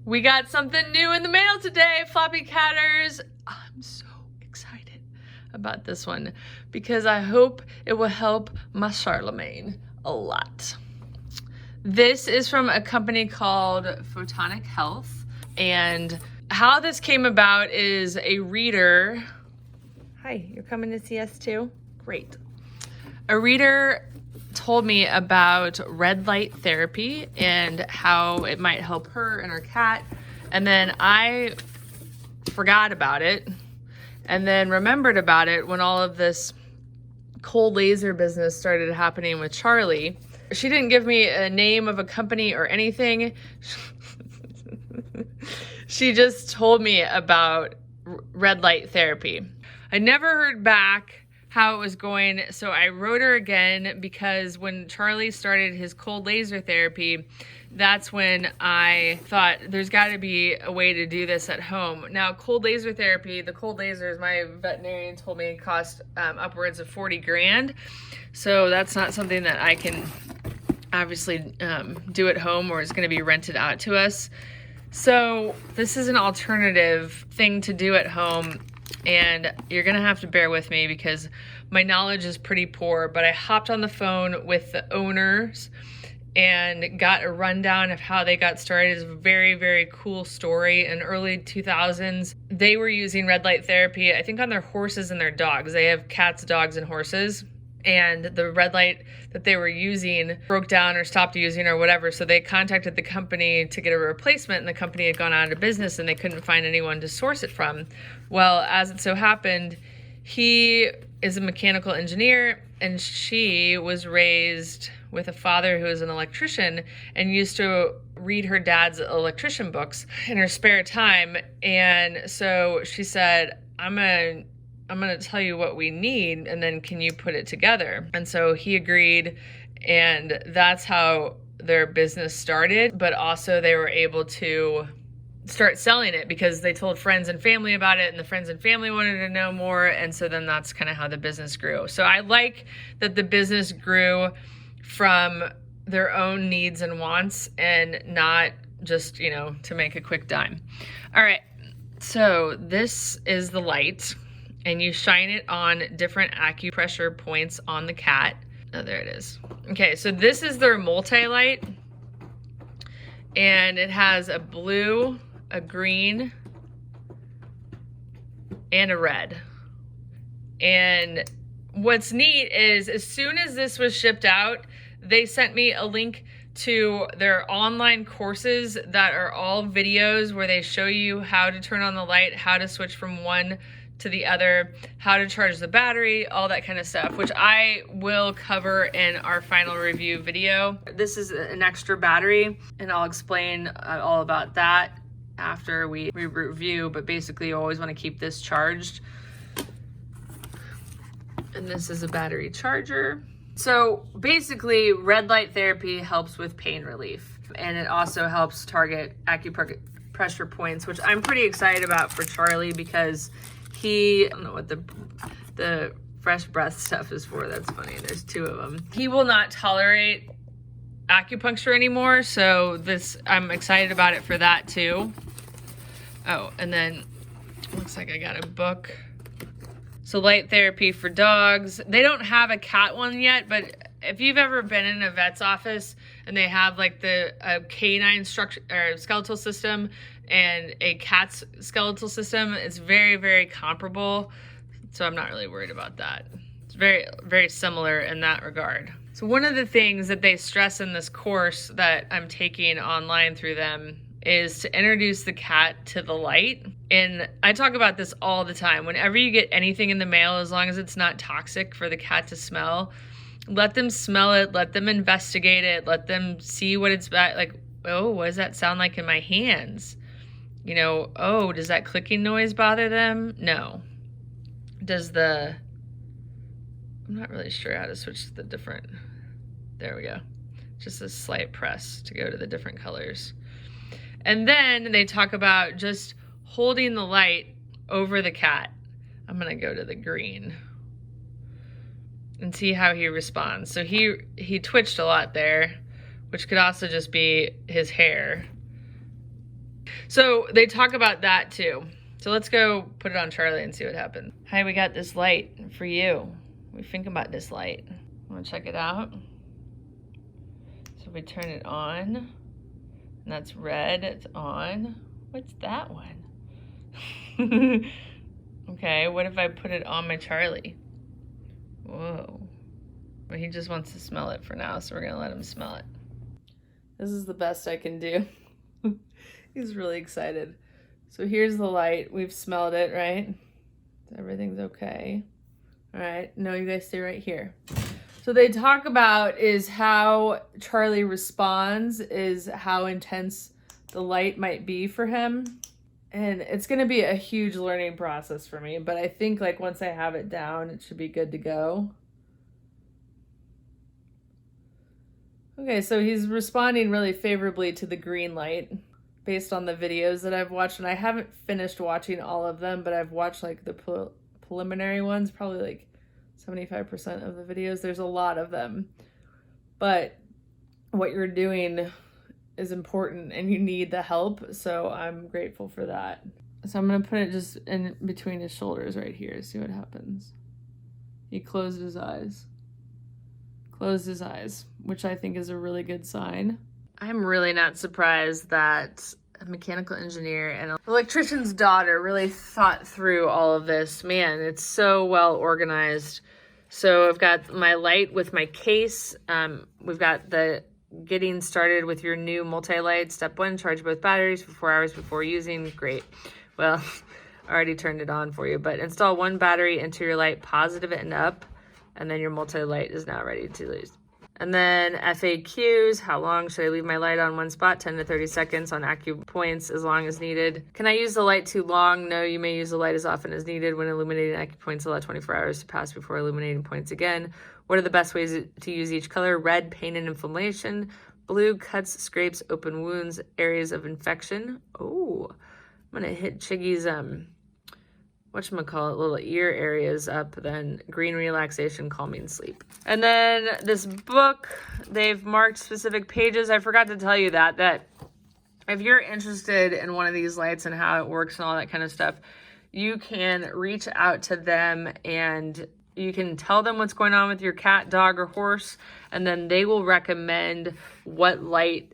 We got something new in the mail today, Floppycatters. I'm so excited about this one because I hope it will help my Charlemagne a lot. This is from a company called Photonic Health, and how this came about is a reader. Hi, you're coming to see us too? Great. A reader told me about red light therapy and how it might help her and her cat. And then I forgot about it and then remembered about it when all of this cold laser business started happening with Charlie. She didn't give me a name of a company or anything. She just told me about red light therapy. I never heard back how it was going, so I wrote her again because when Charlie started his cold laser therapy, that's when I thought there's got to be a way to do this at home. Now, cold laser therapy, the cold lasers, my veterinarian told me cost upwards of 40 grand, so that's not something that I can obviously do at home or is going to be rented out to us. So this is an alternative thing to do at home. And you're gonna have to bear with me because my knowledge is pretty poor, but I hopped on the phone with the owners and got a rundown of how they got started. It's a very, very cool story. In early 2000s, they were using red light therapy, I think on their horses and their dogs. They have cats, dogs, and horses. And the red light that they were using broke down or stopped using or whatever. So they contacted the company to get a replacement, and the company had gone out of business and they couldn't find anyone to source it from. Well, as it so happened, he is a mechanical engineer and she was raised with a father who is an electrician and used to read her dad's electrician books in her spare time. And so she said, I'm gonna tell you what we need and then can you put it together? And so he agreed, and that's how their business started. But also they were able to start selling it because they told friends and family about it, and the friends and family wanted to know more. And so then that's kind of how the business grew. So I like that the business grew from their own needs and wants and not just, you know, to make a quick dime. All right, so this is the light. And you shine it on different acupressure points on the cat. Oh, there it is. Okay, so this is their multi-light. And it has a blue, a green, and a red. And what's neat is as soon as this was shipped out, they sent me a link to their online courses that are all videos where they show you how to turn on the light, how to switch from one to the other, how to charge the battery, all that kind of stuff, which I will cover in our final review video. This is an extra battery, and I'll explain all about that after we review, but basically you always want to keep this charged. And this is a battery charger. So basically, red light therapy helps with pain relief, and it also helps target acupressure points, which I'm pretty excited about for Charlie because I don't know what the fresh breath stuff is for. That's funny. There's two of them. He will not tolerate acupuncture anymore, so I'm excited about it for that too. Oh, and then looks like I got a book. So light therapy for dogs. They don't have a cat one yet, but if you've ever been in a vet's office and they have like a canine structure or skeletal system and a cat's skeletal system, it's very, very comparable. So I'm not really worried about that. It's very, very similar in that regard. So one of the things that they stress in this course that I'm taking online through them is to introduce the cat to the light. And I talk about this all the time. Whenever you get anything in the mail, as long as it's not toxic for the cat to smell, let them smell it, let them investigate it, let them see what it's about. Like, oh, what does that sound like in my hands? You know, oh, does that clicking noise bother them? No. I'm not really sure how to switch to the different, there we go. Just a slight press to go to the different colors. And then they talk about just holding the light over the cat. I'm gonna go to the green and see how he responds. So he twitched a lot there, which could also just be his hair. So they talk about that too. So let's go put it on Charlie and see what happens. Hi, we got this light for you. What do you think about this light? Want to check it out? So we turn it on, and that's red, it's on. What's that one? Okay, what if I put it on my Charlie? Whoa. Well, he just wants to smell it for now, so we're gonna let him smell it. This is the best I can do. He's really excited. So here's the light. We've smelled it, right? Everything's okay. All right, no, you guys stay right here. So they talk about is how Charlie responds, is how intense the light might be for him. And it's gonna be a huge learning process for me, but I think like once I have it down, it should be good to go. Okay, so he's responding really favorably to the green light based on the videos that I've watched, and I haven't finished watching all of them, but I've watched like the preliminary ones, probably like 75% of the videos. There's a lot of them, but what you're doing is important and you need the help, so I'm grateful for that. So I'm gonna put it just in between his shoulders right here, see what happens. He closed his eyes, which I think is a really good sign. I'm really not surprised that a mechanical engineer and an electrician's daughter really thought through all of this. Man, it's so well organized. So I've got my light with my case. We've got the getting started with your new multi-light. Step 1, charge both batteries for 4 hours before using. Great. Well, I already turned it on for you, but install one battery into your light, positive and up, and then your multi-light is now ready to use. And then FAQs, how long should I leave my light on one spot? 10 to 30 seconds on acupoints as long as needed. Can I use the light too long? No, you may use the light as often as needed. When illuminating acupoints, allow 24 hours to pass before illuminating points again. What are the best ways to use each color? Red, pain and inflammation. Blue, cuts, scrapes, open wounds, areas of infection. Oh, I'm gonna hit Chiggy's whatchamacallit, little ear areas up, then green, relaxation, calming sleep. And then this book, they've marked specific pages. I forgot to tell you that if you're interested in one of these lights and how it works and all that kind of stuff, you can reach out to them and you can tell them what's going on with your cat, dog, or horse, and then they will recommend what light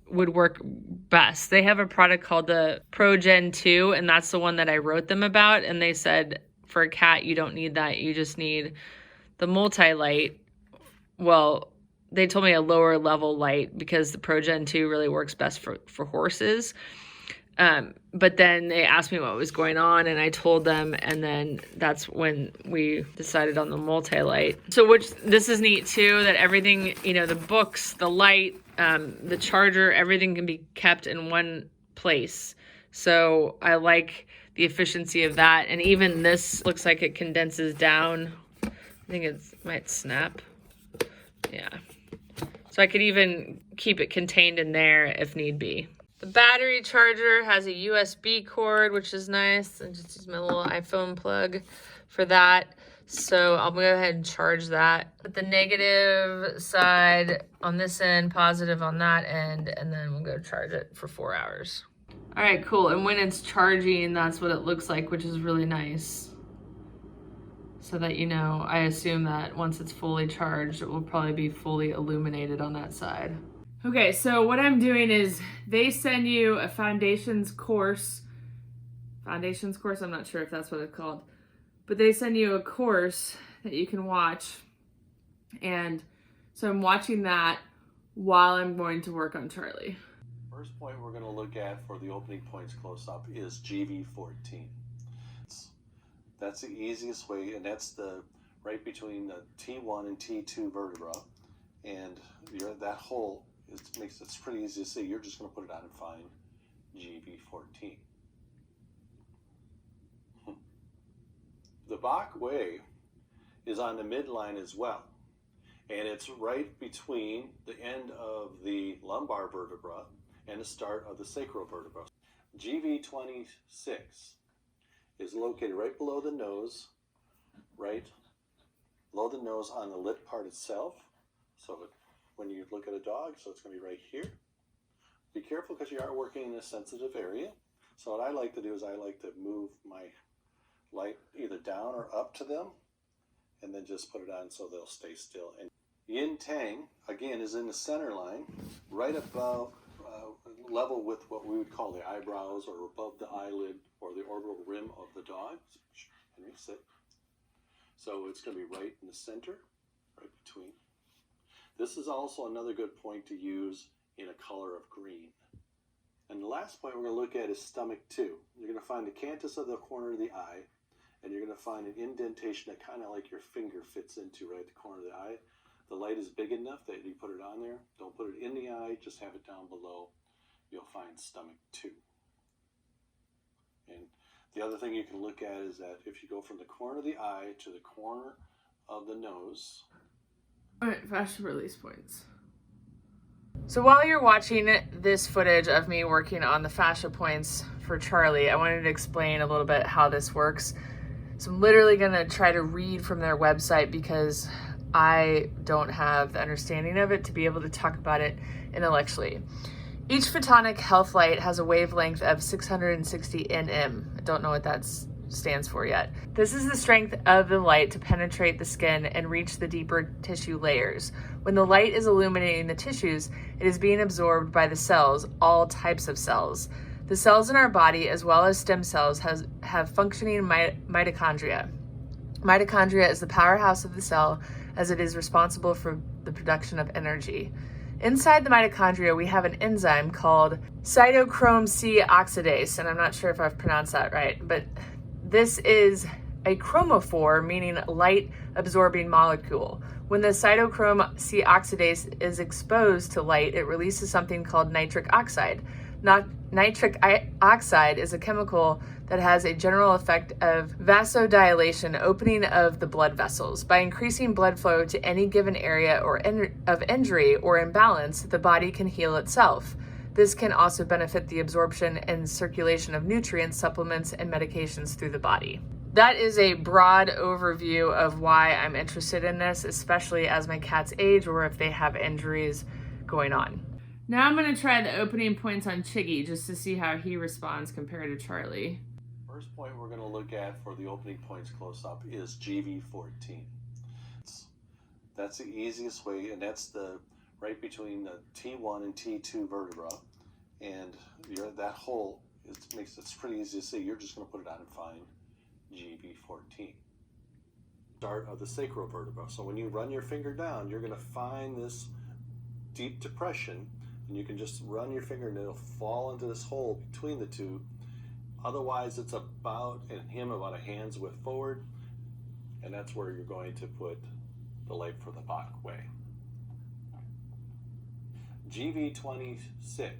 would work best. They have a product called the Pro Gen 2, and that's the one that I wrote them about. And they said for a cat, you don't need that. You just need the multi-light. Well, they told me a lower level light because the Pro Gen 2 really works best for horses. But then they asked me what was going on and I told them, and then that's when we decided on the multi-light. So this is neat too, that everything, the books, the light, the charger, everything can be kept in one place. So I like the efficiency of that. And even this looks like it condenses down. I think it might snap. Yeah. So I could even keep it contained in there if need be. The battery charger has a USB cord, which is nice. I just use my little iPhone plug for that. So I'll go ahead and charge that. Put the negative side on this end, positive on that end, and then we'll go charge it for 4 hours. All right, cool. And when it's charging, that's what it looks like, which is really nice. So that I assume that once it's fully charged, it will probably be fully illuminated on that side. Okay, so what I'm doing is they send you a foundations course, I'm not sure if that's what it's called, but they send you a course that you can watch. And so I'm watching that while I'm going to work on Charlie. First point we're going to look at for the opening points close up is GV14. That's the easiest way, and that's the right between the T1 and T2 vertebra, and that hole it's pretty easy to see. You're just going to put it on and find GV14. The Bach way is on the midline as well, and it's right between the end of the lumbar vertebra and the start of the sacral vertebra. GV26 is located right below the nose, right below the nose on the lip part itself. So when you look at a dog, so it's going to be right here. be careful because you are working in a sensitive area. So what I like to do is I like to move my light either down or up to them and then just put it on so they'll stay still. And yin tang, again, is in the center line, right above, level with what we would call the eyebrows or above the eyelid or the orbital rim of the dog. Henry, sit. So it's going to be right in the center, right between. This is also another good point to use in a color of green. And the last point we're going to look at is stomach 2. You're going to find the canthus of the corner of the eye, and you're going to find an indentation that kind of like your finger fits into right at the corner of the eye. The light is big enough that you put it on there. Don't put it in the eye, just have it down below. You'll find stomach 2. And the other thing you can look at is that if you go from the corner of the eye to the corner of the nose. All right, fascia release points. So while you're watching this footage of me working on the fascia points for Charlie, I wanted to explain a little bit how this works. So I'm literally going to try to read from their website because I don't have the understanding of it to be able to talk about it intellectually. Each Photonic Health light has a wavelength of 660 nm. I don't know what that stands for yet. This is the strength of the light to penetrate the skin and reach the deeper tissue layers. When the light is illuminating the tissues, it is being absorbed by the cells, all types of cells. The cells in our body, as well as stem cells, have functioning mitochondria. Mitochondria is the powerhouse of the cell, as it is responsible for the production of energy. Inside the mitochondria, we have an enzyme called cytochrome C oxidase, and I'm not sure if I've pronounced that right, but this is a chromophore, meaning light-absorbing molecule. When the cytochrome C oxidase is exposed to light, it releases something called nitric oxide. Nitric oxide is a chemical that has a general effect of vasodilation, opening of the blood vessels. By increasing blood flow to any given area of injury or imbalance, the body can heal itself. This can also benefit the absorption and circulation of nutrients, supplements, and medications through the body. That is a broad overview of why I'm interested in this, especially as my cats age or if they have injuries going on. Now I'm going to try the opening points on Chiggy just to see how he responds compared to Charlie. First point we're going to look at for the opening points close up is GV14. That's the easiest way, and that's the right between the T1 and T2 vertebra, and that hole makes it pretty easy to see. You're just going to put it on and find GV14. Start of the sacral vertebra. So when you run your finger down, you're going to find this deep depression, and you can just run your finger and it'll fall into this hole between the two. Otherwise, it's about a hand's width forward, and that's where you're going to put the light for the Bach way. GV26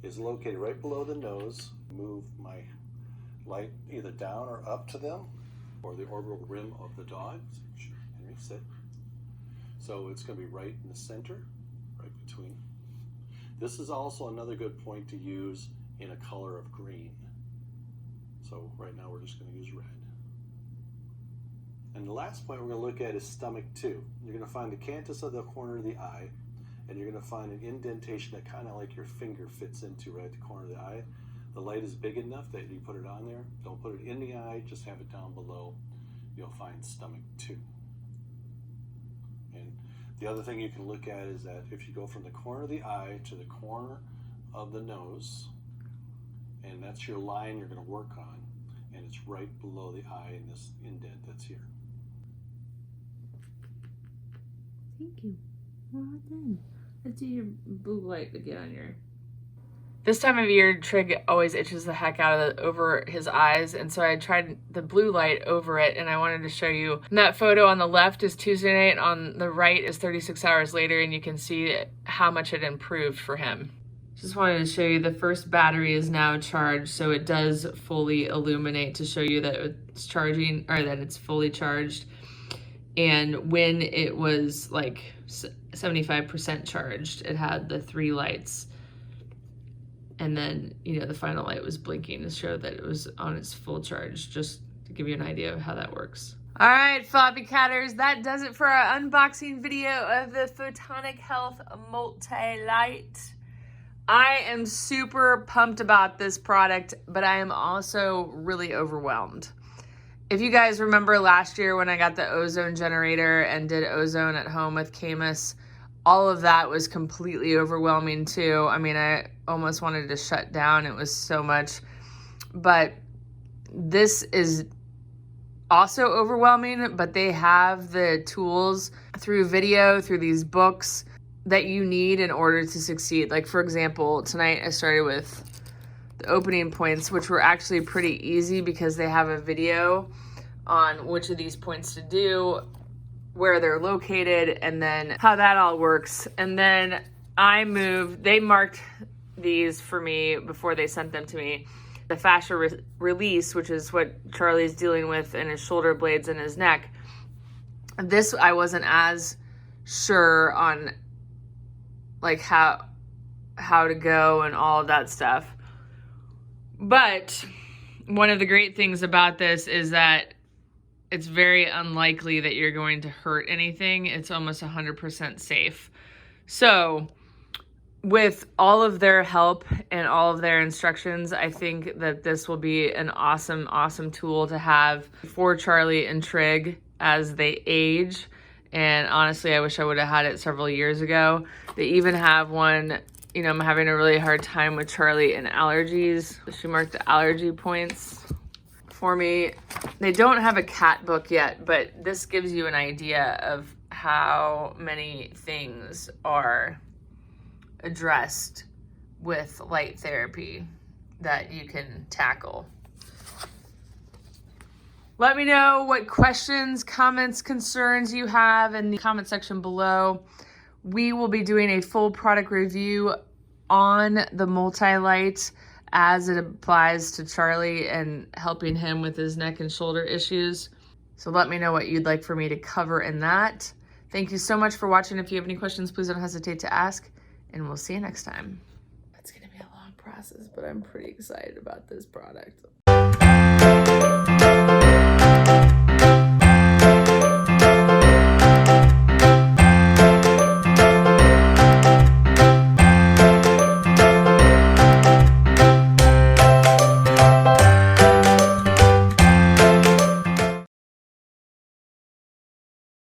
is located right below the nose. Move my light either down or up to them, or the orbital rim of the dog. Henry, sit. So it's going to be right in the center, right between. This is also another good point to use in a color of green. So right now we're just going to use red. And the last point we're going to look at is stomach 2. You're going to find the canthus of the corner of the eye, and you're going to find an indentation that kind of like your finger fits into right at the corner of the eye. The light is big enough that you put it on there. Don't put it in the eye, just have it down below. You'll find stomach 2. And the other thing you can look at is that if you go from the corner of the eye to the corner of the nose, and that's your line you're going to work on, and it's right below the eye in this indent that's here. Thank you. Well done. Let's do your blue light again on your... This time of year, Trigg always itches the heck out of over his eyes, and so I tried the blue light over it, and I wanted to show you. And that photo on the left is Tuesday night, and on the right is 36 hours later, and you can see how much it improved for him. Just wanted to show you the first battery is now charged, so it does fully illuminate to show you that it's charging, or that it's fully charged. And when it was like 75% charged, it had the 3 lights. And then, you know, the final light was blinking to show that it was on its full charge, just to give you an idea of how that works. All right, Floppycatters, that does it for our unboxing video of the Photonic Health Multi-Light. I am super pumped about this product, but I am also really overwhelmed. If you guys remember last year when I got the ozone generator and did ozone at home with Camus, all of that was completely overwhelming too. I mean, I almost wanted to shut down. It was so much. But this is also overwhelming, but they have the tools through video, through these books that you need in order to succeed. Like, for example, tonight I started with the opening points, which were actually pretty easy because they have a video on which of these points to do, where they're located, and then how that all works. And then they marked these for me before they sent them to me. The fascia release, which is what Charlie's dealing with in his shoulder blades and his neck. This I wasn't as sure on, like how to go and all of that stuff. But one of the great things about this is that it's very unlikely that you're going to hurt anything. It's almost 100% safe. So with all of their help and all of their instructions, I think that this will be an awesome, awesome tool to have for Charlie and Trigg as they age. And honestly, I wish I would have had it several years ago. They even have one, you know, I'm having a really hard time with Charlie and allergies. She marked the allergy points for me. They don't have a cat book yet, but this gives you an idea of how many things are addressed with light therapy that you can tackle. Let me know what questions, comments, concerns you have in the comment section below. We will be doing a full product review on the multi-light as it applies to Charlie and helping him with his neck and shoulder issues. So let me know what you'd like for me to cover in that. Thank you so much for watching. If you have any questions, please don't hesitate to ask, and we'll see you next time. It's gonna be a long process, but I'm pretty excited about this product.